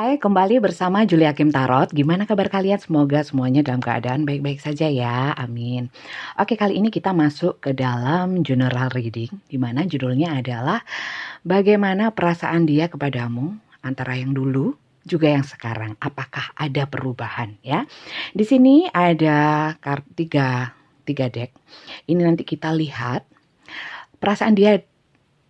Hai, kembali bersama Julia Kim Tarot. Gimana kabar kalian? Semoga semuanya dalam keadaan baik-baik saja ya. Amin. Oke, kali ini kita masuk ke dalam general reading, di mana judulnya adalah bagaimana perasaan dia kepadamu antara yang dulu juga yang sekarang. Apakah ada perubahan ya? Di sini ada tiga deck. Ini nanti kita lihat perasaan dia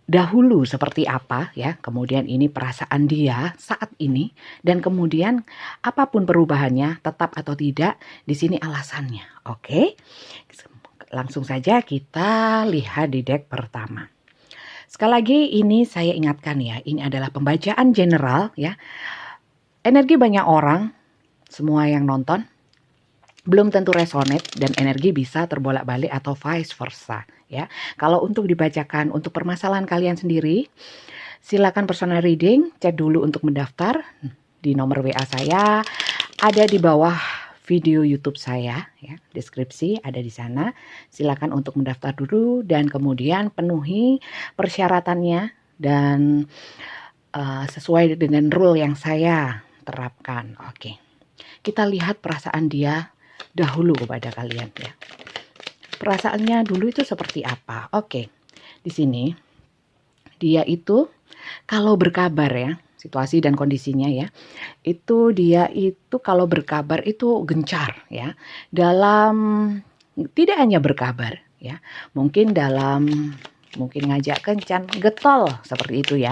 dahulu seperti apa ya, kemudian ini perasaan dia saat ini, dan kemudian apapun perubahannya tetap atau tidak, di sini alasannya. Oke, langsung saja kita lihat di deck pertama. Sekali lagi ini saya ingatkan ya, ini adalah pembacaan general ya. Energi banyak orang, semua yang nonton belum tentu resonate dan energi bisa terbolak-balik atau vice versa ya. Kalau untuk dibacakan untuk permasalahan kalian sendiri, silakan personal reading, cek dulu untuk mendaftar di nomor WA saya, ada di bawah video YouTube saya ya, deskripsi ada di sana. Silakan untuk mendaftar dulu dan kemudian penuhi persyaratannya dan sesuai dengan rule yang saya terapkan. Oke. Kita lihat perasaan dia dahulu kepada kalian ya. Perasaannya dulu itu seperti apa? Oke. Di sini dia itu kalau berkabar ya, situasi dan kondisinya ya. Itu dia itu kalau berkabar itu gencar ya. Dalam tidak hanya berkabar ya. Mungkin ngajak kencan, getol seperti itu ya.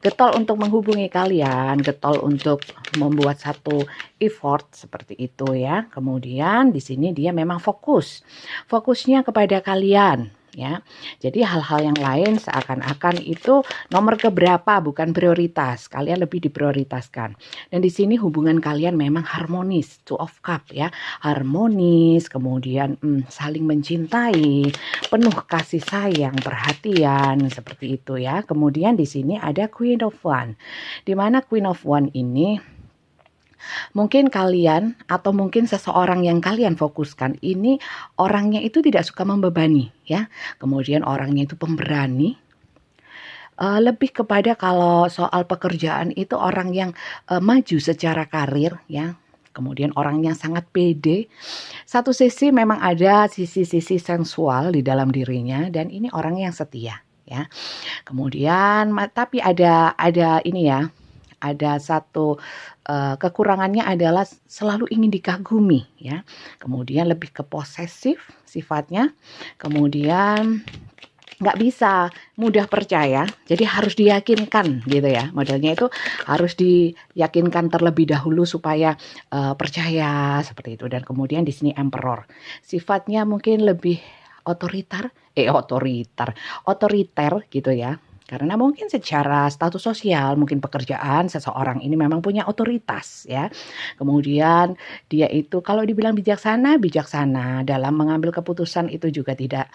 Getol untuk menghubungi kalian, getol untuk membuat satu effort seperti itu ya. Kemudian di sini dia memang fokusnya kepada kalian ya. Jadi hal-hal yang lain seakan-akan itu nomor keberapa, bukan prioritas. Kalian lebih diprioritaskan. Dan di sini hubungan kalian memang harmonis, Two of Cup ya. Harmonis, kemudian saling mencintai, penuh kasih sayang, perhatian seperti itu ya. Kemudian di sini ada Queen of One. Di mana Queen of One ini mungkin kalian atau mungkin seseorang yang kalian fokuskan ini orangnya itu tidak suka membebani ya. Kemudian orangnya itu pemberani. Lebih kepada kalau soal pekerjaan itu orang yang maju secara karir ya. Kemudian orangnya sangat pede. Satu sisi memang ada sisi-sisi sensual di dalam dirinya dan ini orang yang setia ya. Kemudian tapi ada ini ya. Ada satu kekurangannya adalah selalu ingin dikagumi ya. Kemudian lebih ke posesif sifatnya. Kemudian nggak bisa mudah percaya, jadi harus diyakinkan gitu ya. Modelnya itu harus diyakinkan terlebih dahulu supaya percaya seperti itu. Dan kemudian di sini Emperor, sifatnya mungkin lebih otoriter gitu ya. Karena mungkin secara status sosial, mungkin pekerjaan seseorang ini memang punya otoritas ya. Kemudian dia itu kalau dibilang bijaksana dalam mengambil keputusan itu juga tidak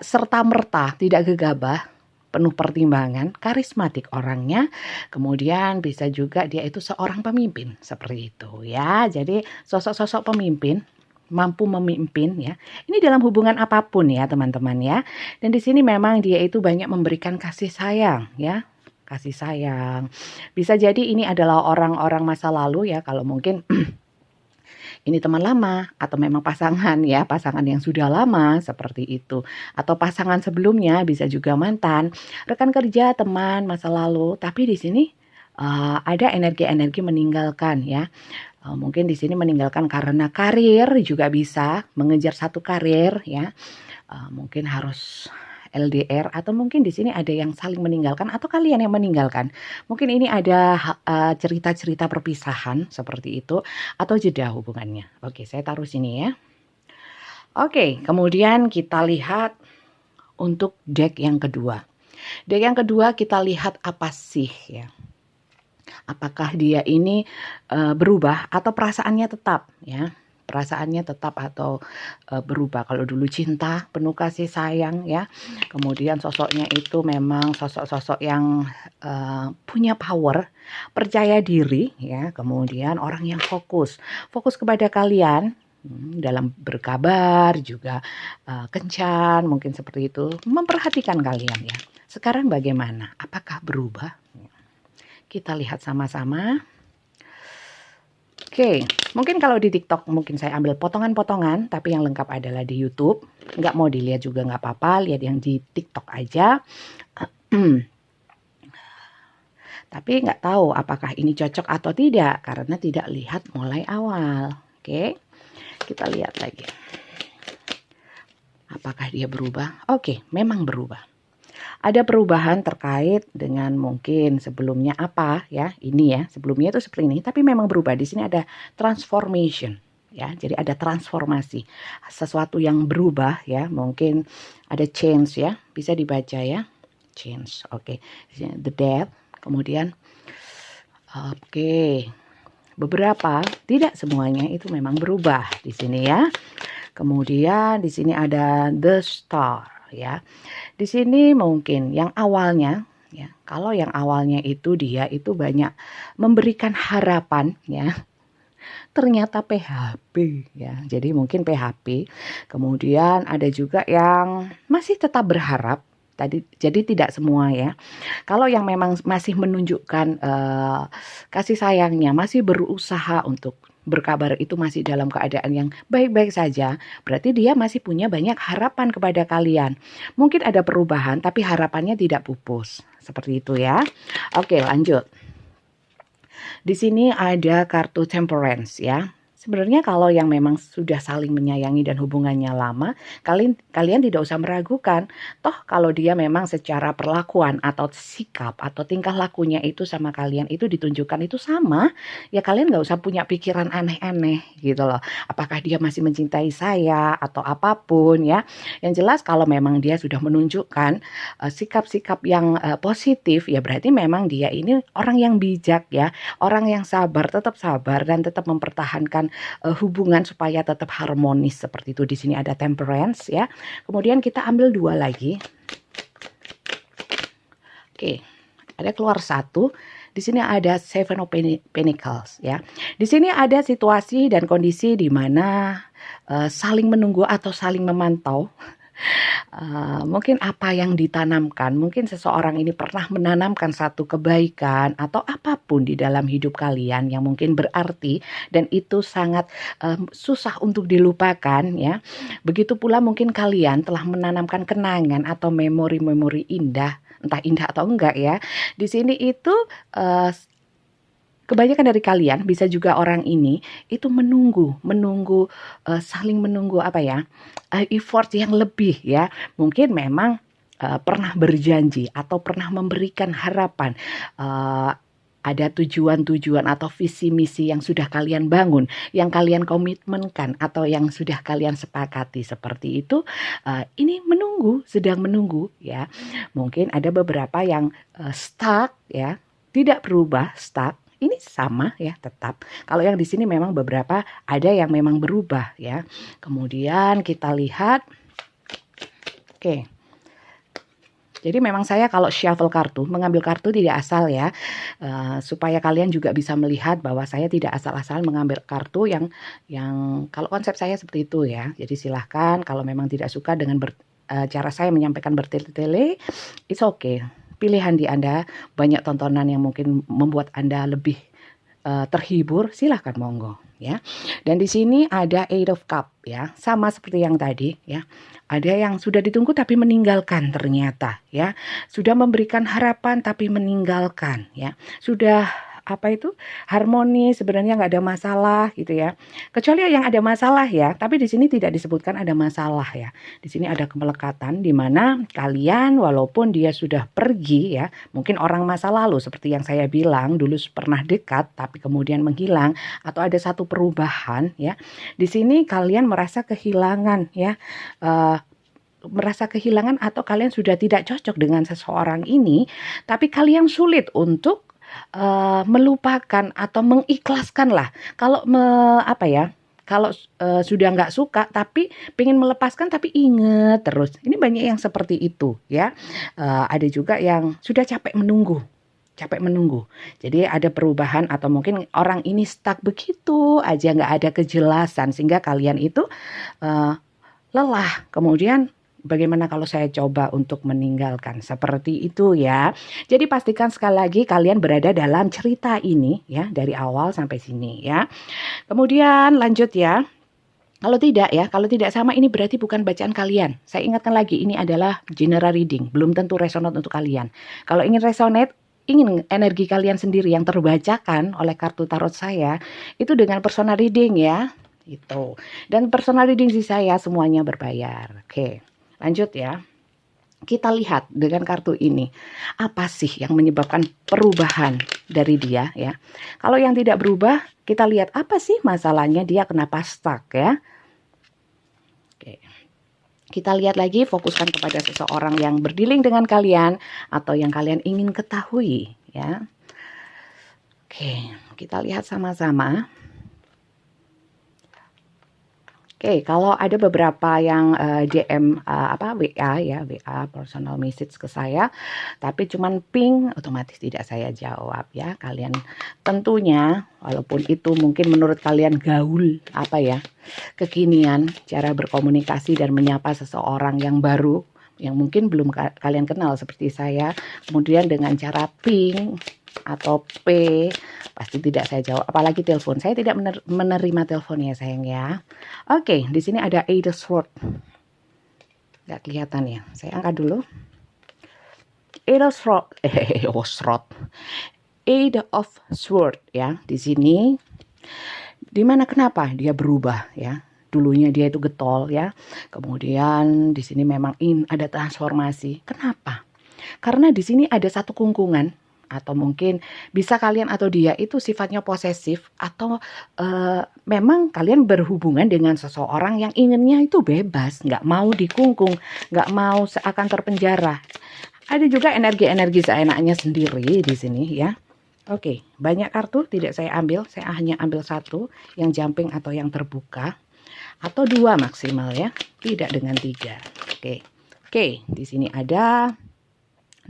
serta-merta, tidak gegabah, penuh pertimbangan, karismatik orangnya. Kemudian bisa juga dia itu seorang pemimpin seperti itu ya. Jadi sosok-sosok pemimpin, mampu memimpin ya. Ini dalam hubungan apapun ya teman-teman ya. Dan di sini memang dia itu banyak memberikan kasih sayang ya. Kasih sayang. Bisa jadi ini adalah orang-orang masa lalu ya. Kalau mungkin ini teman lama atau memang pasangan ya. Pasangan yang sudah lama seperti itu. Atau pasangan sebelumnya bisa juga mantan. Rekan kerja, teman masa lalu. Tapi di sini ada energi-energi meninggalkan ya. Mungkin di sini meninggalkan karena karir juga bisa mengejar satu karir ya. Mungkin harus LDR atau mungkin di sini ada yang saling meninggalkan atau kalian yang meninggalkan. Mungkin ini ada cerita-cerita perpisahan seperti itu atau jeda hubungannya. Oke, saya taruh sini ya. Oke, kemudian kita lihat untuk deck yang kedua. Deck yang kedua kita lihat apa sih ya. Apakah dia ini berubah atau perasaannya tetap ya. Perasaannya tetap atau berubah. Kalau dulu cinta, penuh kasih sayang ya. Kemudian sosoknya itu memang sosok-sosok yang punya power, percaya diri ya. Kemudian orang yang fokus kepada kalian. Dalam berkabar juga kencan mungkin seperti itu, memperhatikan kalian ya. Sekarang bagaimana? Apakah berubah? Kita lihat sama-sama. Oke, mungkin kalau di TikTok mungkin saya ambil potongan-potongan, tapi yang lengkap adalah di YouTube. Nggak mau dilihat juga nggak apa-apa, lihat yang di TikTok aja. Tapi nggak tahu apakah ini cocok atau tidak, karena tidak lihat mulai awal. Oke, kita lihat lagi. Apakah dia berubah? Oke, memang berubah. Ada perubahan terkait dengan mungkin sebelumnya apa ya, ini ya, sebelumnya itu seperti ini, tapi memang berubah. Di sini ada transformation ya, jadi ada transformasi, sesuatu yang berubah ya, mungkin ada change ya, bisa dibaca ya, change. Oke, the death, kemudian oke, beberapa, tidak semuanya itu memang berubah di sini ya. Kemudian di sini ada the star ya. Di sini mungkin yang awalnya ya, kalau yang awalnya itu dia itu banyak memberikan harapan ya. Ternyata PHP ya. Jadi mungkin PHP. Kemudian ada juga yang masih tetap berharap. Jadi tidak semua ya. Kalau yang memang masih menunjukkan kasih sayangnya, masih berusaha untuk berkabar itu masih dalam keadaan yang baik-baik saja, berarti dia masih punya banyak harapan kepada kalian. Mungkin ada perubahan, tapi harapannya tidak pupus. Seperti itu ya. Oke, lanjut. Di sini ada kartu temperance ya. Sebenarnya kalau yang memang sudah saling menyayangi dan hubungannya lama, kalian tidak usah meragukan. Toh kalau dia memang secara perlakuan atau sikap atau tingkah lakunya itu sama kalian itu ditunjukkan itu sama, ya kalian nggak usah punya pikiran aneh-aneh gitu loh. Apakah dia masih mencintai saya atau apapun ya. Yang jelas kalau memang dia sudah menunjukkan sikap-sikap yang positif, ya berarti memang dia ini orang yang bijak ya, orang yang sabar, tetap sabar dan tetap mempertahankan hubungan supaya tetap harmonis seperti itu. Di sini ada temperance ya. Kemudian kita ambil 2 lagi. Oke, ada keluar 1. Di sini ada Seven of Pentacles ya. Di sini ada situasi dan kondisi di mana saling menunggu atau saling memantau. Mungkin apa yang ditanamkan, mungkin seseorang ini pernah menanamkan satu kebaikan atau apapun di dalam hidup kalian yang mungkin berarti dan itu sangat susah untuk dilupakan ya. Begitu pula mungkin kalian telah menanamkan kenangan atau memori-memori indah, entah indah atau enggak ya. Di sini itu kebanyakan dari kalian, bisa juga orang ini, itu menunggu, saling menunggu apa ya, effort yang lebih ya. Mungkin memang pernah berjanji atau pernah memberikan harapan, ada tujuan-tujuan atau visi misi yang sudah kalian bangun, yang kalian komitmenkan atau yang sudah kalian sepakati seperti itu. Ini menunggu, sedang menunggu ya. Mungkin ada beberapa yang stuck ya, tidak berubah, stuck. Ini sama ya, tetap. Kalau yang di sini memang beberapa ada yang memang berubah ya. Kemudian kita lihat. Oke. Jadi memang saya kalau shuffle kartu, mengambil kartu tidak asal ya. Supaya kalian juga bisa melihat bahwa saya tidak asal-asal mengambil kartu yang kalau konsep saya seperti itu ya. Jadi silahkan kalau memang tidak suka dengan cara saya menyampaikan bertele-tele, it's okay. Pilihan di Anda, banyak tontonan yang mungkin membuat Anda lebih terhibur, silahkan monggo ya. Dan di sini ada Eight of Cup ya, sama seperti yang tadi ya. Ada yang sudah ditunggu tapi meninggalkan ternyata ya. Sudah memberikan harapan tapi meninggalkan ya. Sudah apa itu harmonis, sebenarnya nggak ada masalah gitu ya. Kecuali yang ada masalah ya, tapi di sini tidak disebutkan ada masalah ya. Di sini ada kemelekatan di mana kalian walaupun dia sudah pergi ya, mungkin orang masa lalu seperti yang saya bilang dulu pernah dekat tapi kemudian menghilang atau ada satu perubahan ya. Di sini kalian merasa kehilangan ya. Merasa kehilangan atau kalian sudah tidak cocok dengan seseorang ini, tapi kalian sulit untuk melupakan atau mengikhlaskan lah. Kalau apa ya, kalau sudah nggak suka tapi pengen melepaskan tapi inget terus. Ini banyak yang seperti itu ya. Ada juga yang sudah capek menunggu. Jadi ada perubahan atau mungkin orang ini stuck begitu aja, nggak ada kejelasan sehingga kalian itu lelah. Kemudian Bagaimana kalau saya coba untuk meninggalkan? Seperti itu ya. Jadi pastikan sekali lagi kalian berada dalam cerita ini ya, dari awal sampai sini ya. Kemudian lanjut ya. Kalau tidak sama ini berarti bukan bacaan kalian. Saya ingatkan lagi, ini adalah general reading, belum tentu resonate untuk kalian. Kalau ingin resonate, ingin energi kalian sendiri yang terbacakan oleh kartu tarot saya, itu dengan personal reading ya. Itu. Dan personal reading di saya semuanya berbayar. Oke, lanjut ya. Kita lihat dengan kartu ini, apa sih yang menyebabkan perubahan dari dia ya. Kalau yang tidak berubah, kita lihat apa sih masalahnya, dia kenapa stuck ya. Oke. Kita lihat lagi, fokuskan kepada seseorang yang berdealing dengan kalian atau yang kalian ingin ketahui ya. Oke, kita lihat sama-sama. Oke, kalau ada beberapa yang DM WA ya, WA personal message ke saya, tapi cuman ping, otomatis tidak saya jawab ya. Kalian tentunya, walaupun itu mungkin menurut kalian gaul kekinian, cara berkomunikasi dan menyapa seseorang yang baru, yang mungkin belum kalian kenal seperti saya, kemudian dengan cara ping atau P, pasti tidak saya jawab, apalagi telepon. Saya tidak menerima telepon ya sayang ya. Oke, di sini ada Eight of Swords. Nggak kelihatan ya. Saya angkat dulu. Eight of Swords. Eight of Swords ya. Di sini dimana kenapa dia berubah ya. Dulunya dia itu getol ya. Kemudian di sini memang ada transformasi. Kenapa? Karena di sini ada satu kungkungan, atau mungkin bisa kalian atau dia itu sifatnya posesif, atau memang kalian berhubungan dengan seseorang yang inginnya itu bebas, nggak mau dikungkung, nggak mau seakan terpenjara. Ada juga energi-energi seenaknya sendiri di sini ya. Oke, banyak kartu tidak saya ambil, saya hanya ambil satu yang jumping atau yang terbuka, atau dua maksimal ya, tidak dengan tiga. Oke, di sini ada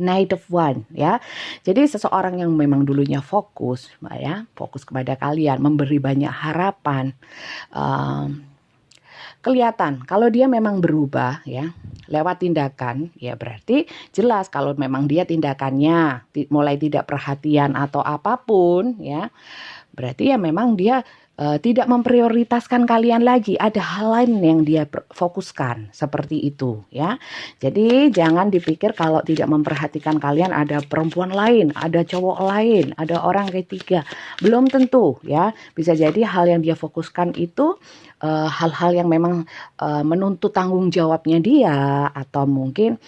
Knight of Wands ya. Jadi seseorang yang memang dulunya fokus ya, fokus kepada kalian, memberi banyak harapan. Kelihatan kalau dia memang berubah ya lewat tindakan, ya berarti jelas kalau memang dia tindakannya mulai tidak perhatian atau apapun ya, berarti ya memang dia tidak memprioritaskan kalian lagi, ada hal lain yang dia fokuskan, seperti itu ya. Jadi jangan dipikir kalau tidak memperhatikan kalian ada perempuan lain, ada cowok lain, ada orang ketiga, belum tentu ya. Bisa jadi hal yang dia fokuskan itu hal-hal yang memang menuntut tanggung jawabnya dia, atau mungkin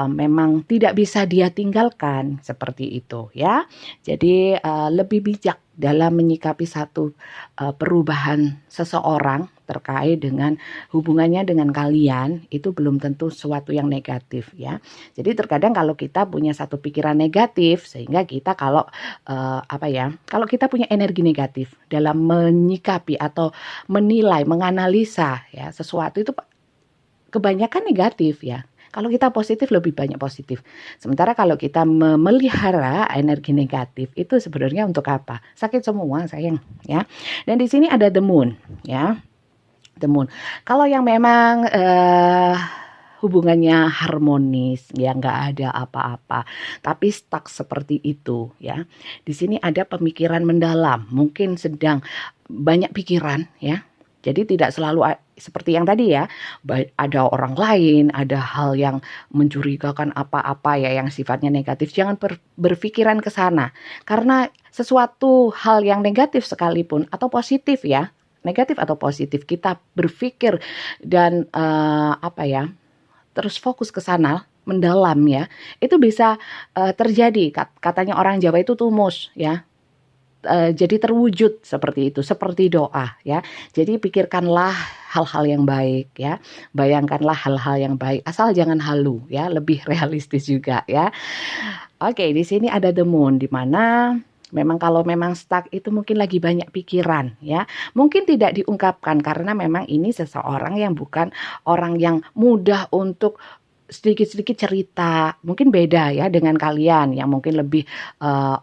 memang tidak bisa dia tinggalkan, seperti itu ya. Jadi lebih bijak dalam menyikapi satu perubahan seseorang terkait dengan hubungannya dengan kalian, itu belum tentu sesuatu yang negatif ya. Jadi terkadang kalau kita punya satu pikiran negatif, sehingga kita kalau kalau kita punya energi negatif dalam menyikapi atau menilai, menganalisa ya sesuatu, itu kebanyakan negatif ya. Kalau kita positif, lebih banyak positif. Sementara kalau kita memelihara energi negatif, itu sebenarnya untuk apa? Sakit semua sayang ya. Dan di sini ada the moon ya. The moon. Kalau yang memang hubungannya harmonis ya, nggak ada apa-apa, tapi stuck seperti itu ya. Di sini ada pemikiran mendalam, mungkin sedang banyak pikiran ya. Jadi tidak selalu seperti yang tadi ya, ada orang lain, ada hal yang mencurigakan apa-apa ya, yang sifatnya negatif. Jangan berpikiran ke sana, karena sesuatu hal yang negatif sekalipun atau positif ya, negatif atau positif, kita berpikir dan terus fokus ke sana mendalam ya, itu bisa terjadi. Katanya orang Jawa itu tumus ya. Jadi terwujud seperti itu, seperti doa ya. Jadi pikirkanlah hal-hal yang baik ya, bayangkanlah hal-hal yang baik, asal jangan halu ya, lebih realistis juga ya. Oke, di sini ada the moon, di mana memang kalau memang stuck itu mungkin lagi banyak pikiran ya, mungkin tidak diungkapkan karena memang ini seseorang yang bukan orang yang mudah untuk sedikit-sedikit cerita, mungkin beda ya dengan kalian yang mungkin lebih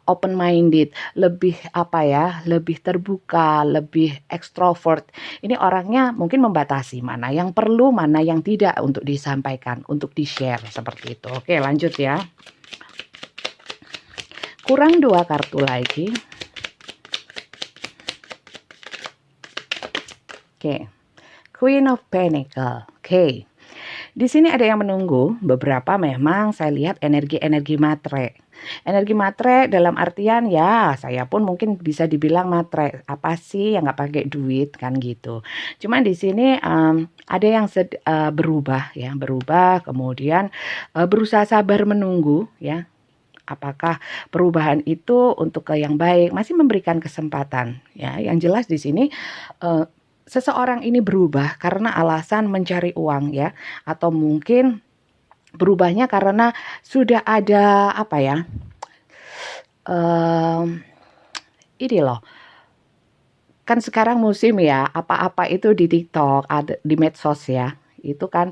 open minded, lebih apa ya, lebih terbuka, lebih ekstrovert. Ini orangnya mungkin membatasi mana yang perlu, mana yang tidak untuk disampaikan, untuk di-share seperti itu. Oke, lanjut ya. Kurang 2 kartu lagi. Oke. Queen of Pentacle. Oke. Di sini ada yang menunggu, beberapa memang saya lihat energi-energi matre. Energi matre dalam artian ya saya pun mungkin bisa dibilang matre. Apa sih yang nggak pakai duit kan gitu. Cuman di sini ada yang berubah ya, berubah kemudian berusaha sabar menunggu ya. Apakah perubahan itu untuk yang baik, masih memberikan kesempatan ya. Yang jelas di sini seseorang ini berubah karena alasan mencari uang ya, atau mungkin berubahnya karena sudah ada apa ya, ini loh, kan sekarang musim ya, apa-apa itu di TikTok, ada di medsos ya, itu kan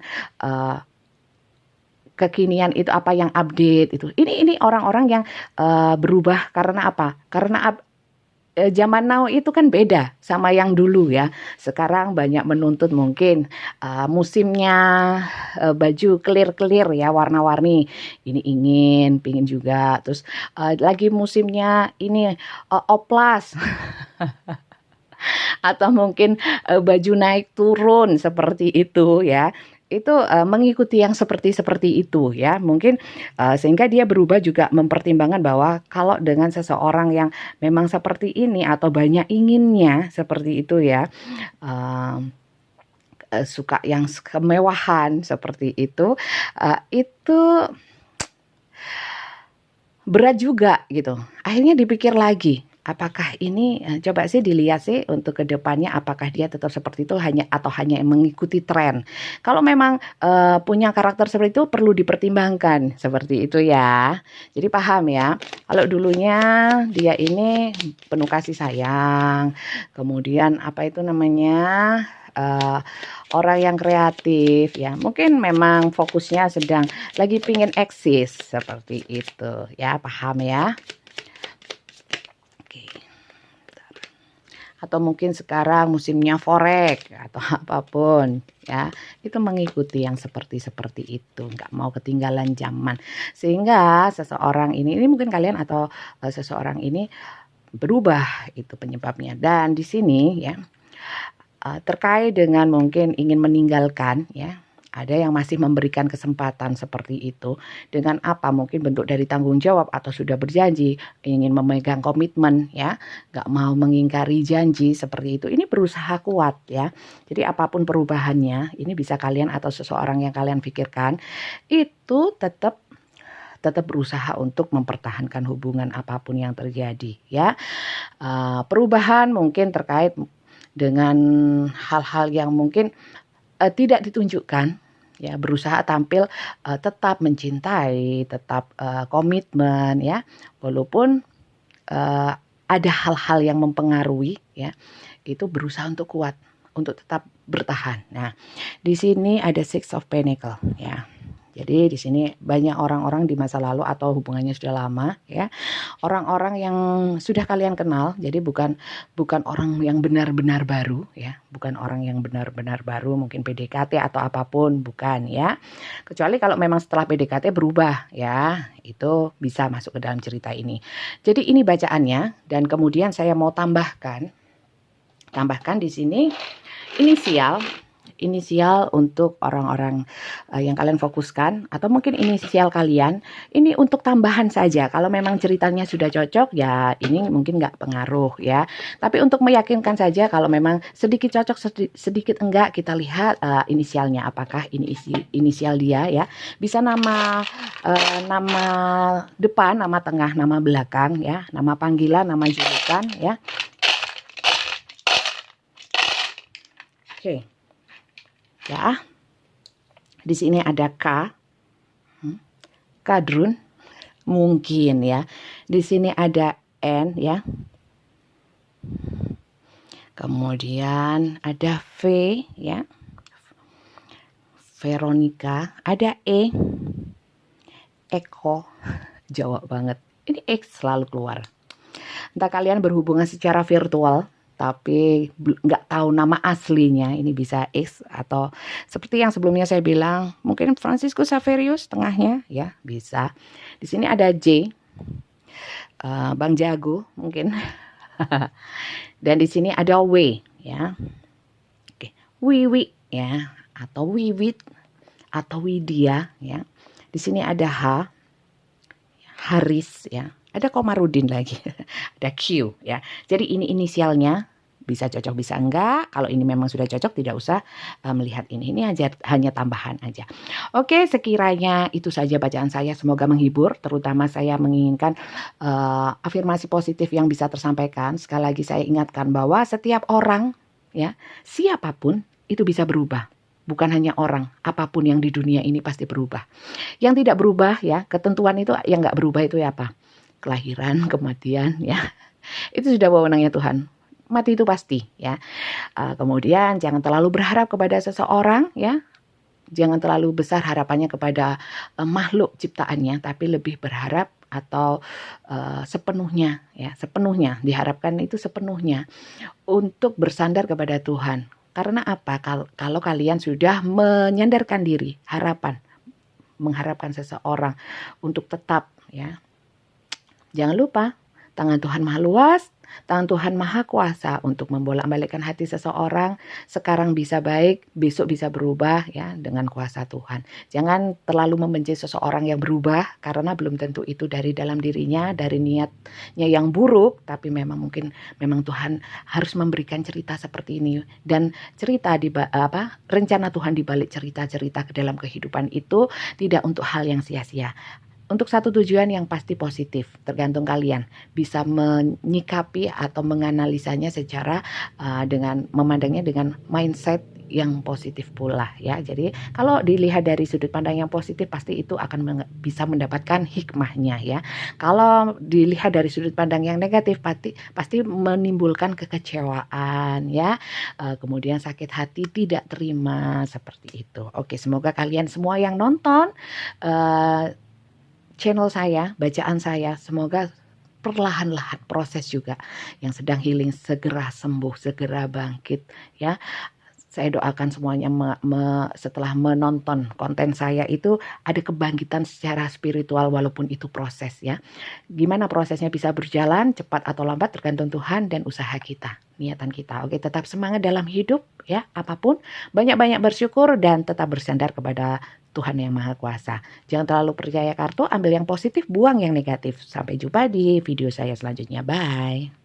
kekinian itu apa yang update itu. Ini orang-orang yang berubah karena apa? Karena zaman now itu kan beda sama yang dulu ya. Sekarang banyak menuntut mungkin musimnya baju clear ya, warna-warni. Ini pingin juga. Terus lagi musimnya ini oplas. Atau mungkin baju naik turun seperti itu ya. Itu mengikuti yang seperti itu ya, mungkin sehingga dia berubah juga mempertimbangkan bahwa kalau dengan seseorang yang memang seperti ini atau banyak inginnya seperti itu ya, suka yang kemewahan seperti itu berat juga gitu. Akhirnya dipikir lagi, apakah ini coba sih dilihat sih untuk kedepannya apakah dia tetap seperti itu atau hanya mengikuti tren. Kalau memang punya karakter seperti itu perlu dipertimbangkan seperti itu ya. Jadi paham ya. Kalau dulunya dia ini penuh kasih sayang, kemudian apa itu namanya, orang yang kreatif ya, mungkin memang fokusnya sedang lagi pingin eksis seperti itu ya, paham ya. Oke. Atau mungkin sekarang musimnya forex atau apapun ya, itu mengikuti yang seperti itu, nggak mau ketinggalan zaman, sehingga seseorang ini mungkin kalian atau seseorang ini berubah, itu penyebabnya. Dan di sini ya, terkait dengan mungkin ingin meninggalkan ya, ada yang masih memberikan kesempatan seperti itu dengan apa, mungkin bentuk dari tanggung jawab atau sudah berjanji ingin memegang komitmen ya, nggak mau mengingkari janji seperti itu. Ini berusaha kuat ya. Jadi apapun perubahannya, ini bisa kalian atau seseorang yang kalian pikirkan itu tetap berusaha untuk mempertahankan hubungan apapun yang terjadi ya. Perubahan mungkin terkait dengan hal-hal yang mungkin tidak ditunjukkan ya, berusaha tampil tetap mencintai, tetap komitmen ya, walaupun ada hal-hal yang mempengaruhi ya, itu berusaha untuk kuat, untuk tetap bertahan. Nah, di sini ada Six of Pentacle ya. Jadi di sini banyak orang-orang di masa lalu atau hubungannya sudah lama ya. Orang-orang yang sudah kalian kenal. Jadi bukan orang yang benar-benar baru ya. Bukan orang yang benar-benar baru, mungkin PDKT atau apapun, bukan ya. Kecuali kalau memang setelah PDKT berubah ya. Itu bisa masuk ke dalam cerita ini. Jadi ini bacaannya, dan kemudian saya mau tambahkan di sini inisial untuk orang-orang yang kalian fokuskan, atau mungkin inisial kalian ini untuk tambahan saja. Kalau memang ceritanya sudah cocok ya ini mungkin nggak pengaruh ya, tapi untuk meyakinkan saja kalau memang sedikit cocok sedikit enggak, kita lihat inisialnya apakah ini inisial dia ya, bisa nama depan, nama tengah, nama belakang ya, nama panggilan, nama julukan ya. Oke. Ya, di sini ada kadrun mungkin ya. Di sini ada N ya. Kemudian ada V ya. V Veronica, ada Eko, Jawa banget. Ini X selalu keluar. Entah kalian berhubungan secara virtual, tapi nggak tahu nama aslinya, ini bisa X, atau seperti yang sebelumnya saya bilang, mungkin Franciscus Saverius tengahnya, ya bisa. Di sini ada J, Bang Jago mungkin. Dan di sini ada W, ya. Oke, Wiwi, ya, atau Wiwit, atau Widya, ya. Di sini ada H, Haris, ya. Ada Komarudin lagi, ada Q, ya. Jadi ini inisialnya, bisa cocok bisa enggak. Kalau ini memang sudah cocok, tidak usah melihat ini hanya tambahan aja. Oke, sekiranya itu saja bacaan saya, semoga menghibur. Terutama saya menginginkan afirmasi positif yang bisa tersampaikan. Sekali lagi saya ingatkan bahwa setiap orang, ya, siapapun itu bisa berubah. Bukan hanya orang, apapun yang di dunia ini pasti berubah. Yang tidak berubah, ya, ketentuan itu yang nggak berubah itu ya apa? Kelahiran, kematian, ya, itu sudah wewenangnya Tuhan. Mati itu pasti, ya. Kemudian jangan terlalu berharap kepada seseorang, ya. Jangan terlalu besar harapannya kepada makhluk ciptaannya, tapi lebih berharap atau sepenuhnya, ya, sepenuhnya diharapkan itu sepenuhnya untuk bersandar kepada Tuhan. Karena apa? Kalau kalian sudah menyandarkan diri, mengharapkan seseorang untuk tetap, ya. Jangan lupa, tangan Tuhan maha luas, tangan Tuhan maha kuasa untuk membolak-balikkan hati seseorang. Sekarang bisa baik, besok bisa berubah, ya, dengan kuasa Tuhan. Jangan terlalu membenci seseorang yang berubah, karena belum tentu itu dari dalam dirinya, dari niatnya yang buruk, tapi memang Tuhan harus memberikan cerita seperti ini. Dan cerita rencana Tuhan di balik cerita-cerita ke dalam kehidupan itu tidak untuk hal yang sia-sia. Untuk satu tujuan yang pasti positif, tergantung kalian bisa menyikapi atau menganalisanya secara dengan memandangnya dengan mindset yang positif pula, ya. Jadi kalau dilihat dari sudut pandang yang positif, pasti itu akan bisa mendapatkan hikmahnya, ya. Kalau dilihat dari sudut pandang yang negatif, pasti menimbulkan kekecewaan, ya. Kemudian sakit hati, tidak terima, seperti itu. Oke, semoga kalian semua yang nonton channel saya, bacaan saya, semoga perlahan-lahan proses juga yang sedang healing segera sembuh, segera bangkit, ya. Saya doakan semuanya setelah menonton konten saya itu ada kebangkitan secara spiritual walaupun itu proses, ya. Gimana prosesnya bisa berjalan cepat atau lambat tergantung Tuhan dan usaha kita, niatan kita. Oke, tetap semangat dalam hidup, ya, apapun. Banyak-banyak bersyukur dan tetap bersandar kepada Tuhan yang Maha Kuasa. Jangan terlalu percaya kartu, ambil yang positif, buang yang negatif. Sampai jumpa di video saya selanjutnya. Bye.